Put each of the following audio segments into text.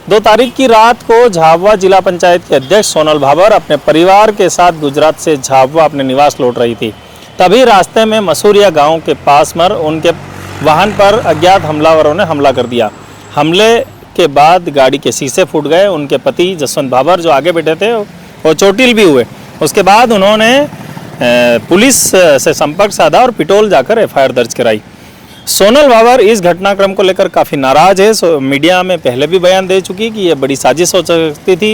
2 तारीख की रात को झाबुआ जिला पंचायत के अध्यक्ष सोनल भाबर अपने परिवार के साथ गुजरात से झाबुआ अपने निवास लौट रही थी। तभी रास्ते में मसूरिया गांव के पास में उनके वाहन पर अज्ञात हमलावरों ने हमला कर दिया। हमले के बाद गाड़ी के शीशे फूट गए। उनके पति जसवंत भाबर जो आगे बैठे थे वो चोटिल भी हुए। उसके बाद उन्होंने पुलिस से संपर्क साधा और पिटोल जाकर एफआईआर दर्ज कराई। सोनल भाबर इस घटनाक्रम को लेकर काफ़ी नाराज है। मीडिया में पहले भी बयान दे चुकी कि ये बड़ी साजिश हो सकती थी।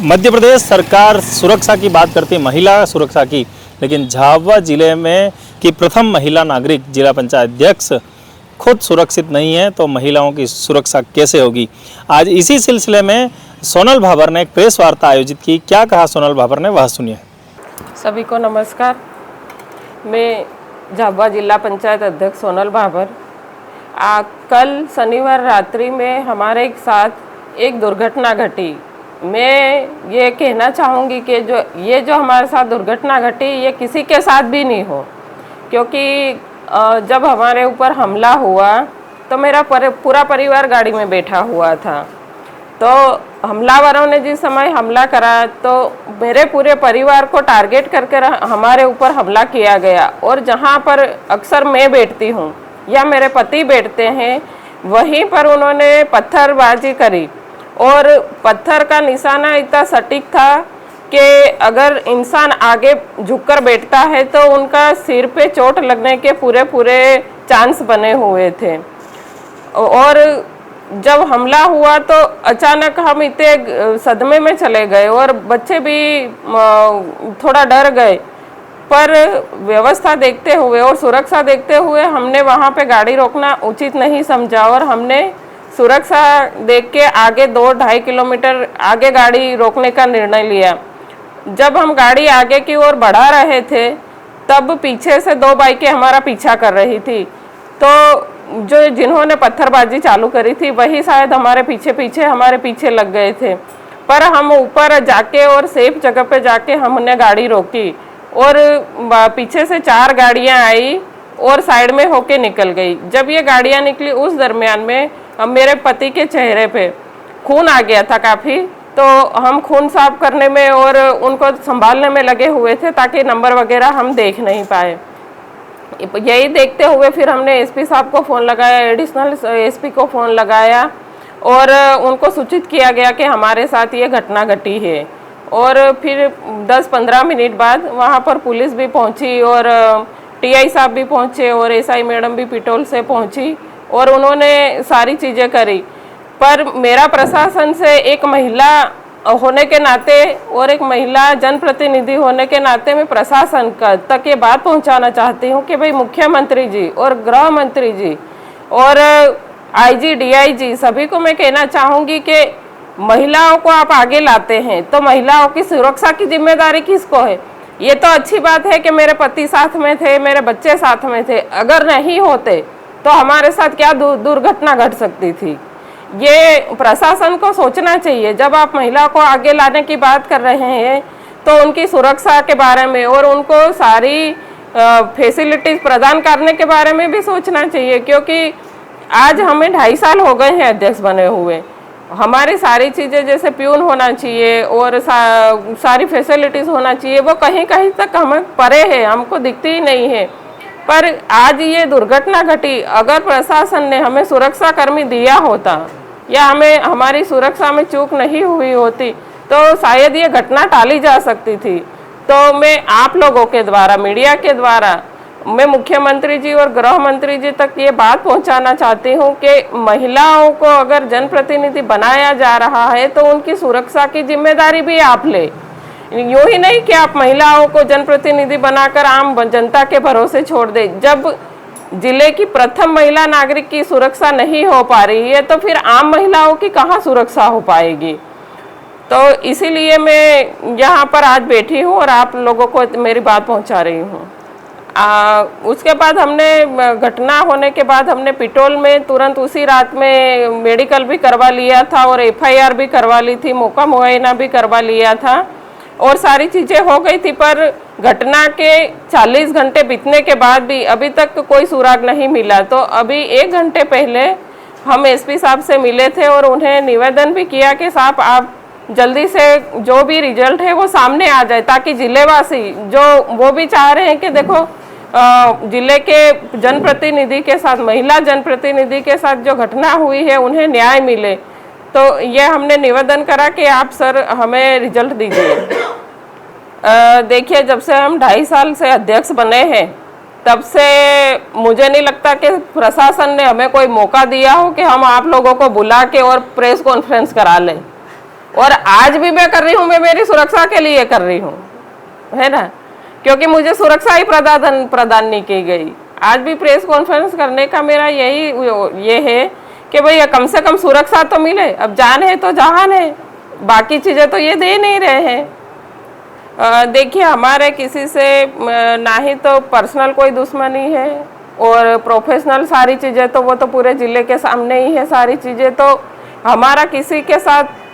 मध्य प्रदेश सरकार सुरक्षा की बात करती है, महिला सुरक्षा की, लेकिन झाबुआ जिले में की प्रथम महिला नागरिक जिला पंचायत अध्यक्ष खुद सुरक्षित नहीं है तो महिलाओं की सुरक्षा कैसे होगी। आज इसी सिलसिले में सोनल भाबर ने एक प्रेस वार्ता आयोजित की। क्या कहा सोनल भाबर ने, वह सुनिए। सभी को नमस्कार। मैं झाबुआ जिला पंचायत अध्यक्ष सोनल भाबर। कल शनिवार रात्रि में हमारे साथ एक दुर्घटना घटी। मैं ये कहना चाहूँगी कि जो हमारे साथ दुर्घटना घटी ये किसी के साथ भी नहीं हो, क्योंकि जब हमारे ऊपर हमला हुआ तो मेरा पूरा परिवार गाड़ी में बैठा हुआ था। तो हमलावरों ने जिस समय हमला करा तो मेरे पूरे परिवार को टारगेट करके हमारे ऊपर हमला किया गया। और जहाँ पर अक्सर मैं बैठती हूँ या मेरे पति बैठते हैं वहीं पर उन्होंने पत्थरबाजी करी। और पत्थर का निशाना इतना सटीक था कि अगर इंसान आगे झुककर बैठता है तो उनका सिर पे चोट लगने के पूरे चांस बने हुए थे। और जब हमला हुआ तो अचानक हम इतने सदमे में चले गए और बच्चे भी थोड़ा डर गए। पर व्यवस्था देखते हुए और सुरक्षा देखते हुए हमने वहाँ पे गाड़ी रोकना उचित नहीं समझा और हमने सुरक्षा देख के आगे 2-2.5 किलोमीटर आगे गाड़ी रोकने का निर्णय लिया। जब हम गाड़ी आगे की ओर बढ़ा रहे थे तब पीछे से 2 बाइकें हमारा पीछा कर रही थी। तो जिन्होंने पत्थरबाजी चालू करी थी वही शायद हमारे पीछे लग गए थे। पर हम ऊपर जाके और सेफ जगह पे जाके हमने गाड़ी रोकी और पीछे से 4 गाड़ियां आई और साइड में होके निकल गई। जब ये गाड़ियां निकली उस दरमियान में मेरे पति के चेहरे पे खून आ गया था काफ़ी। तो हम खून साफ करने में और उनको संभालने में लगे हुए थे ताकि नंबर वगैरह हम देख नहीं पाए। यही देखते हुए फिर हमने एसपी साहब को फ़ोन लगाया, एडिशनल एसपी को फ़ोन लगाया और उनको सूचित किया गया कि हमारे साथ ये घटना घटी है। और फिर 10-15 मिनट बाद वहाँ पर पुलिस भी पहुँची और टीआई साहब भी पहुँचे और एसआई मैडम भी पिटोल से पहुँची और उन्होंने सारी चीज़ें करी। पर मेरा प्रशासन से एक महिला होने के नाते और एक महिला जनप्रतिनिधि होने के नाते मैं प्रशासन तक ये बात पहुंचाना चाहती हूं कि भाई मुख्यमंत्री जी और गृह मंत्री जी और आईजी डीआईजी सभी को मैं कहना चाहूँगी कि महिलाओं को आप आगे लाते हैं तो महिलाओं की सुरक्षा की जिम्मेदारी किसको है। ये तो अच्छी बात है कि मेरे पति साथ में थे, मेरे बच्चे साथ में थे, अगर नहीं होते तो हमारे साथ क्या दुर्घटना घट सकती थी। ये प्रशासन को सोचना चाहिए। जब आप महिला को आगे लाने की बात कर रहे हैं तो उनकी सुरक्षा के बारे में और उनको सारी फैसिलिटीज प्रदान करने के बारे में भी सोचना चाहिए, क्योंकि आज हमें 2.5 साल हो गए हैं अध्यक्ष बने हुए। हमारी सारी चीज़ें जैसे प्यून होना चाहिए और सारी फैसिलिटीज़ होना चाहिए वो कहीं कहीं तक हमें परे है, हमको दिखती ही नहीं है। पर आज ये दुर्घटना घटी, अगर प्रशासन ने हमें सुरक्षा कर्मी दिया होता या हमें हमारी सुरक्षा में चूक नहीं हुई होती तो शायद ये घटना टाली जा सकती थी। तो मैं आप लोगों के द्वारा, मीडिया के द्वारा मैं मुख्यमंत्री जी और गृह मंत्री जी तक ये बात पहुंचाना चाहती हूं कि महिलाओं को अगर जनप्रतिनिधि बनाया जा रहा है तो उनकी सुरक्षा की जिम्मेदारी भी आप ले। यूँ ही नहीं कि आप महिलाओं को जनप्रतिनिधि बनाकर आम जनता के भरोसे छोड़ दे। जब जिले की प्रथम महिला नागरिक की सुरक्षा नहीं हो पा रही है तो फिर आम महिलाओं की कहाँ सुरक्षा हो पाएगी। तो इसीलिए मैं यहाँ पर आज बैठी हूँ और आप लोगों को मेरी बात पहुँचा रही हूँ। उसके बाद हमने घटना होने के बाद हमने पिटोल में तुरंत उसी रात में मेडिकल भी करवा लिया था और एफआईआर भी करवा ली थी, मौका मुआयना भी करवा लिया था और सारी चीज़ें हो गई थी। पर घटना के 40 घंटे बीतने के बाद भी अभी तक कोई सुराग नहीं मिला। तो अभी 1 घंटे पहले हम एसपी साहब से मिले थे और उन्हें निवेदन भी किया कि साहब आप जल्दी से जो भी रिजल्ट है वो सामने आ जाए, ताकि जिलेवासी जो वो भी चाह रहे हैं कि देखो जिले के जनप्रतिनिधि के साथ, महिला जनप्रतिनिधि के साथ जो घटना हुई है उन्हें न्याय मिले। तो ये हमने निवेदन करा कि आप सर हमें रिजल्ट दीजिए। देखिए, जब से हम 2.5 साल से अध्यक्ष बने हैं तब से मुझे नहीं लगता कि प्रशासन ने हमें कोई मौका दिया हो कि हम आप लोगों को बुला के और प्रेस कॉन्फ्रेंस करा लें। और आज भी मैं कर रही हूँ, मैं मेरी सुरक्षा के लिए कर रही हूँ, है ना, क्योंकि मुझे सुरक्षा ही प्रदान नहीं की गई। आज भी प्रेस कॉन्फ्रेंस करने का मेरा ये है कि भाई कम से कम सुरक्षा तो मिले। अब जान है तो जहान है, बाकी चीज़ें तो ये दे नहीं रहे हैं। देखिए, हमारे किसी से ना ही तो पर्सनल कोई दुश्मनी है और प्रोफेशनल सारी चीज़ें तो वो तो पूरे ज़िले के सामने ही है। सारी चीज़ें तो हमारा किसी के साथ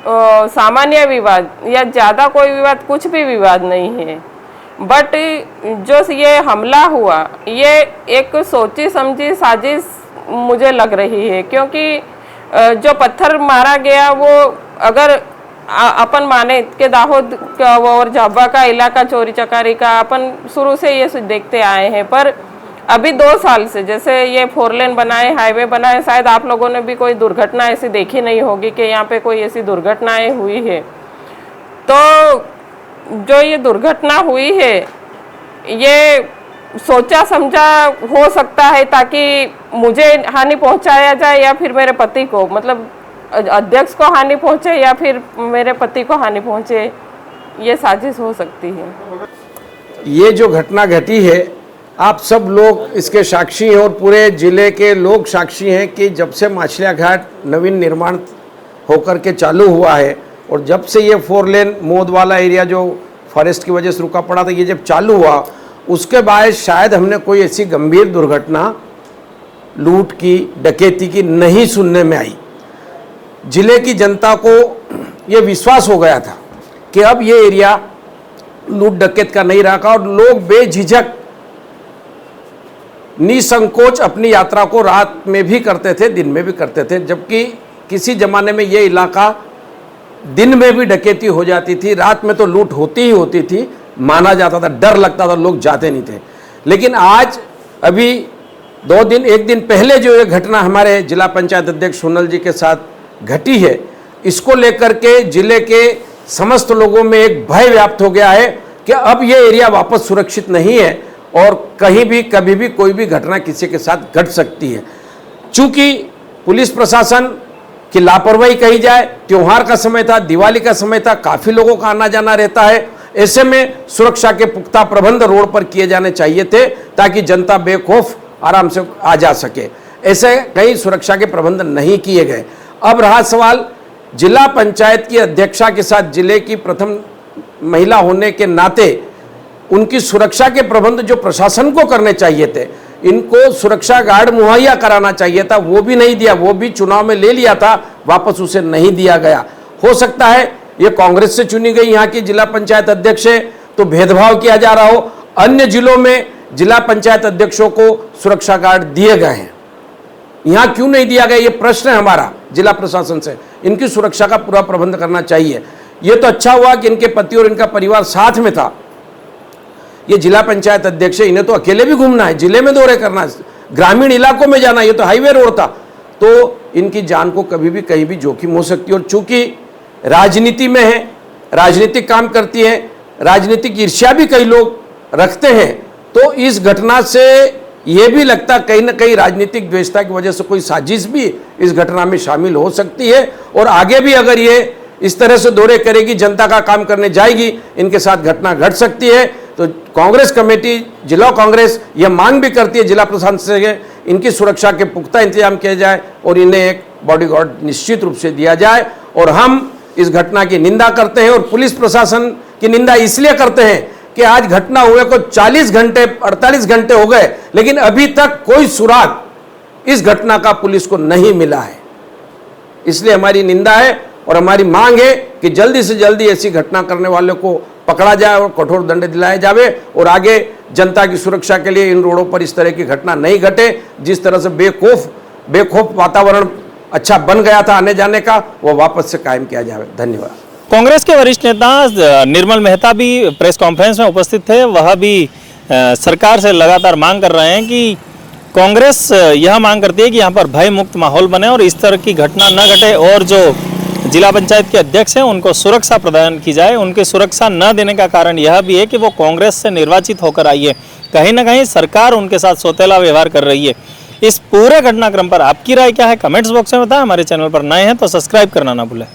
सामान्य विवाद या ज़्यादा कोई विवाद, कुछ भी विवाद नहीं है। बट जो ये हमला हुआ ये एक सोची समझी साजिश मुझे लग रही है, क्योंकि जो पत्थर मारा गया वो अगर अपन माने कि दाहोद का और झाबुआ का इलाका चोरी चकारी का अपन शुरू से ये देखते आए हैं। पर अभी 2 साल से जैसे ये 4 लेन बनाए, हाईवे बनाए, शायद आप लोगों ने भी कोई दुर्घटना ऐसी देखी नहीं होगी कि यहाँ पे कोई ऐसी दुर्घटनाएं हुई है। तो जो ये दुर्घटना हुई है ये सोचा समझा हो सकता है ताकि मुझे हानि पहुंचाया जाए या फिर मेरे पति को, मतलब अध्यक्ष को हानि पहुंचे या फिर मेरे पति को हानि पहुंचे, ये साजिश हो सकती है। ये जो घटना घटी है, आप सब लोग इसके साक्षी हैं और पूरे जिले के लोग साक्षी हैं कि जब से माछलिया घाट नवीन निर्माण होकर के चालू हुआ है और जब से ये 4 लेन मोद वाला एरिया जो फॉरेस्ट की वजह से रुका पड़ा था, ये जब चालू हुआ उसके बाद शायद हमने कोई ऐसी गंभीर दुर्घटना लूट की, डकैती की नहीं सुनने में आई। जिले की जनता को ये विश्वास हो गया था कि अब ये एरिया लूट डकैत का नहीं रखा और लोग बेझिझक निसंकोच अपनी यात्रा को रात में भी करते थे, दिन में भी करते थे। जबकि किसी ज़माने में ये इलाका दिन में भी डकैती हो जाती थी, रात में तो लूट होती ही होती थी, माना जाता था, डर लगता था, लोग जाते नहीं थे। लेकिन आज अभी 1 दिन पहले जो ये घटना हमारे जिला पंचायत अध्यक्ष सोनल जी के साथ घटी है, इसको लेकर के जिले के समस्त लोगों में एक भय व्याप्त हो गया है कि अब ये एरिया वापस सुरक्षित नहीं है और कहीं भी कभी भी कोई भी घटना किसी के साथ घट सकती है। चूंकि पुलिस प्रशासन की लापरवाही कही जाए, त्योहार का समय था, दिवाली का समय था, काफ़ी लोगों का आना जाना रहता है, ऐसे में सुरक्षा के पुख्ता प्रबंध रोड पर किए जाने चाहिए थे ताकि जनता बेखौफ आराम से आ जा सके। ऐसे कई सुरक्षा के प्रबंध नहीं किए गए। अब रहा सवाल जिला पंचायत की अध्यक्षा के साथ जिले की प्रथम महिला होने के नाते उनकी सुरक्षा के प्रबंध जो प्रशासन को करने चाहिए थे, इनको सुरक्षा गार्ड मुहैया कराना चाहिए था, वो भी नहीं दिया। वो भी चुनाव में ले लिया था, वापस उसे नहीं दिया गया। हो सकता है ये कांग्रेस से चुनी गई यहाँ की जिला पंचायत अध्यक्ष है तो भेदभाव किया जा रहा हो। अन्य जिलों में जिला पंचायत अध्यक्षों को सुरक्षा गार्ड दिए गए हैं, यहाँ क्यों नहीं दिया गया? ये प्रश्न है हमारा जिला प्रशासन से। इनकी सुरक्षा का पूरा प्रबंध करना चाहिए। ये तो अच्छा हुआ कि इनके पति और इनका परिवार साथ में था। ये जिला पंचायत अध्यक्ष है, इन्हें तो अकेले भी घूमना है, जिले में दौरे करना है, ग्रामीण इलाकों में जाना, ये तो हाईवे रोड था, तो इनकी जान को कभी भी कहीं भी जोखिम हो सकती है। और चूंकि राजनीति में है, राजनीतिक काम करती है, राजनीतिक ईर्ष्या भी कई लोग रखते हैं, तो इस घटना से ये भी लगता कहीं ना कहीं राजनीतिक द्वेषता की वजह से कोई साजिश भी इस घटना में शामिल हो सकती है। और आगे भी अगर ये इस तरह से दौरे करेगी, जनता का काम करने जाएगी, इनके साथ घटना घट सकती है। तो कांग्रेस कमेटी, जिला कांग्रेस यह मांग भी करती है जिला प्रशासन से इनकी सुरक्षा के पुख्ता इंतजाम किया जाए और इन्हें एक बॉडीगार्ड निश्चित रूप से दिया जाए। और हम इस घटना की निंदा करते हैं और पुलिस प्रशासन की निंदा इसलिए करते हैं कि आज घटना हुए को 40 घंटे 48 घंटे हो गए, लेकिन अभी तक कोई सुराग इस घटना का पुलिस को नहीं मिला है। इसलिए हमारी निंदा है और हमारी मांग है कि जल्दी से जल्दी ऐसी घटना करने वालों को पकड़ा जाए और कठोर दंड दिलाए जावे और आगे जनता की सुरक्षा के लिए इन रोडों पर इस तरह की घटना नहीं घटे। जिस तरह से बेखौफ वातावरण अच्छा बन गया था आने जाने का, वो वापस से कायम किया जाए। धन्यवाद। कांग्रेस के वरिष्ठ नेता निर्मल मेहता भी प्रेस कॉन्फ्रेंस में उपस्थित थे। वह भी सरकार से लगातार मांग कर रहे हैं कि कांग्रेस यह मांग करती है कि यहाँ पर भय मुक्त माहौल बने और इस तरह की घटना न घटे, और जो जिला पंचायत के अध्यक्ष हैं उनको सुरक्षा प्रदान की जाए। उनकी सुरक्षा न देने का कारण यह भी है कि वो कांग्रेस से निर्वाचित होकर आई है। कहीं ना कहीं सरकार उनके साथ सौतेला व्यवहार कर रही है। इस पूरे घटनाक्रम पर आपकी राय क्या है, कमेंट्स बॉक्स में बताएं। हमारे चैनल पर नए हैं तो सब्सक्राइब करना ना भूलें।